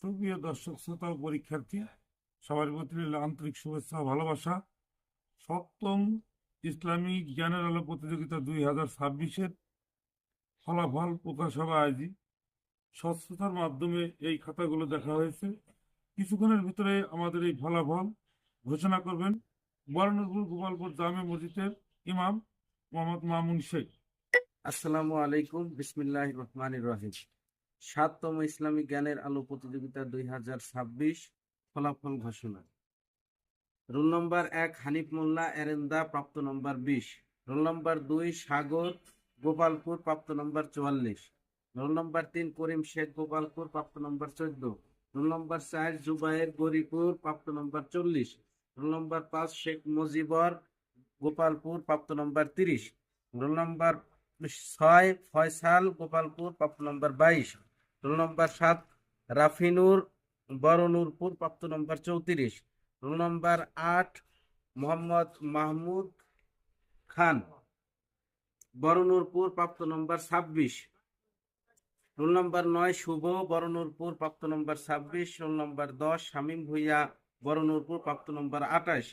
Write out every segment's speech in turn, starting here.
সুপ্রিয় দর্শক শ্রোতা ও পরীক্ষার্থী, সবার প্রতি রইল আন্তরিক শুভেচ্ছা ও ভালোবাসা। সপ্তম ইসলামী জ্ঞানের আলো প্রতিযোগিতা 2026-এর ফলাফল প্রকাশ হবে আজই। স্বচ্ছতার মাধ্যমে এই খাতাগুলো দেখা হয়েছে। কিছুক্ষণের ভিতরে আমাদের এই ফলাফল ঘোষণা করবেন বরনপুর গোপালপুর জামে মসজিদের ইমাম মোহাম্মদ মামুন শেখ। আসসালামু আলাইকুম, বিসমিল্লাহির রহমানির রহিম। ৭তম ইসলামিক জ্ঞানের আলো প্রতিযোগিতা 2026 ফলাফল ঘোষণা। রোল নম্বর ১ হানিফ মোল্লা এরেন্দা, প্রাপ্ত নম্বর 20। রোল নম্বর 2 সাগর গোপালপুর, প্রাপ্ত নম্বর 44। রোল নম্বর 3 করিম শেখ গোপালপুর, প্রাপ্ত নম্বর 14। রোল নম্বর 4 জুবায়ের গরিপুর, প্রাপ্ত নম্বর 40। রোল নম্বর 5 শেখ মুজিবর গোপালপুর, প্রাপ্ত নম্বর 30। রোল নম্বর 6 ফয়সাল গোপালপুর, প্রাপ্ত নম্বর 22। রোল নম্বর 7 রাফিনুর বরনুরপুর, প্রাপ্ত নম্বর 34। রোল নম্বর 8 মোহাম্মদ মাহমুদ খান বরনুরপুর, প্রাপ্ত নম্বর 26। রোল নম্বর 9 শুভ বরনুরপুর, প্রাপ্ত নম্বর 26। রোল নম্বর 10 শামীম ভুইয়া বরনুরপুর, প্রাপ্ত নম্বর 28।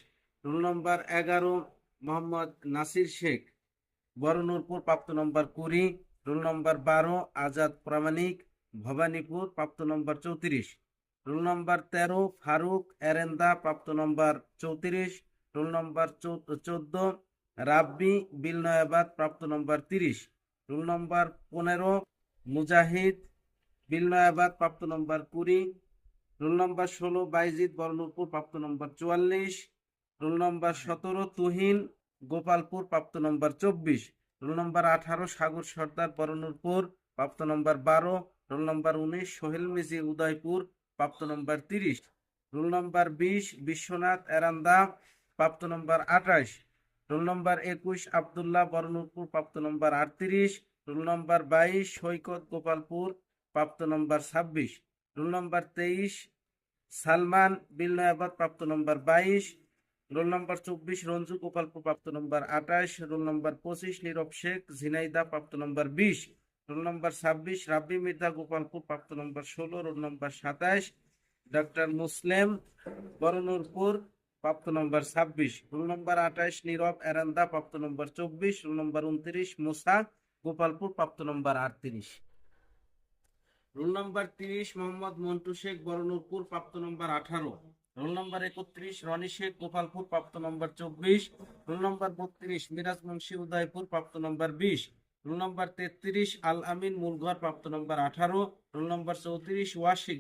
রোল নম্বর 11 মোহাম্মদ নাসির শেখ বরনুরপুর, প্রাপ্ত নম্বর 20। রোল নম্বর 12 আজাদ প্রামাণিক ভবানীপুর, প্রাপ্ত নম্বর 34। রোল নম্বর 13 ফারুক এরেন্দা, প্রাপ্ত নম্বর 34। রোল নম্বর 14 রাব্বি বিলনয়াবাদ, প্রাপ্ত নম্বর 30। রোল নম্বর 15 মুজাহিদ বিলনয়াবাদ, প্রাপ্ত নম্বর 20। রোল নম্বর 16 বাইজিদ বরনুরপুর, প্রাপ্ত নম্বর 44। রোল নম্বর 17 তুহিন গোপালপুর, প্রাপ্ত নম্বর 24। রোল নম্বর 18 সাগর সর্দার বরনুরপুর, প্রাপ্ত নম্বর 12। রোল নম্বর 19 সোহেল মিজি উদয়পুর, প্রাপ্ত নম্বর 30। রোল নম্বর 20 বিশ্বনাথ এরান্দা, প্রাপ্ত নম্বর 28। রোল নম্বর 21 আবদুল্লাহ বরনুরপুর, প্রাপ্ত নম্বর 38। রোল নম্বর 22 সৈকত গোপালপুর, প্রাপ্ত নম্বর 26। রোল নম্বর 23 সালমান বিলনয়াবাদ, প্রাপ্ত নম্বর 22। রোল নম্বর 24 রঞ্জু গোপালপুর, প্রাপ্ত নম্বর 28। রোল নম্বর 25 নীরব শেখ ঝিনাইদা, প্রাপ্ত নম্বর 20। রোল নম্বর 26 রাব্বি মির্জা গোপালপুর, প্রাপ্ত নম্বর 16। রোল নম্বর 27 ডক্টর মুসলিম বরনুরপুর, প্রাপ্ত নম্বর 26। রোল নম্বর 28 নীরব এরান্দা, প্রাপ্ত নম্বর 24। রোল নম্বর 29 মুসা গোপালপুর, প্রাপ্ত নম্বর 38। রোল নম্বর 30 মোহাম্মদ মন্টু শেখ বরনুরপুর, প্রাপ্ত নম্বর 18। রোল নম্বর 31 রনি শেখ গোপালপুর, প্রাপ্ত নম্বর 24। রোল নম্বর 32 মিরাজ মুন্সি উদয়পুর, প্রাপ্ত নম্বর 20। রোল নম্বর 33 আল আমিন মূলঘর, প্রাপ্ত নম্বর 18। Roll number 34 Wasi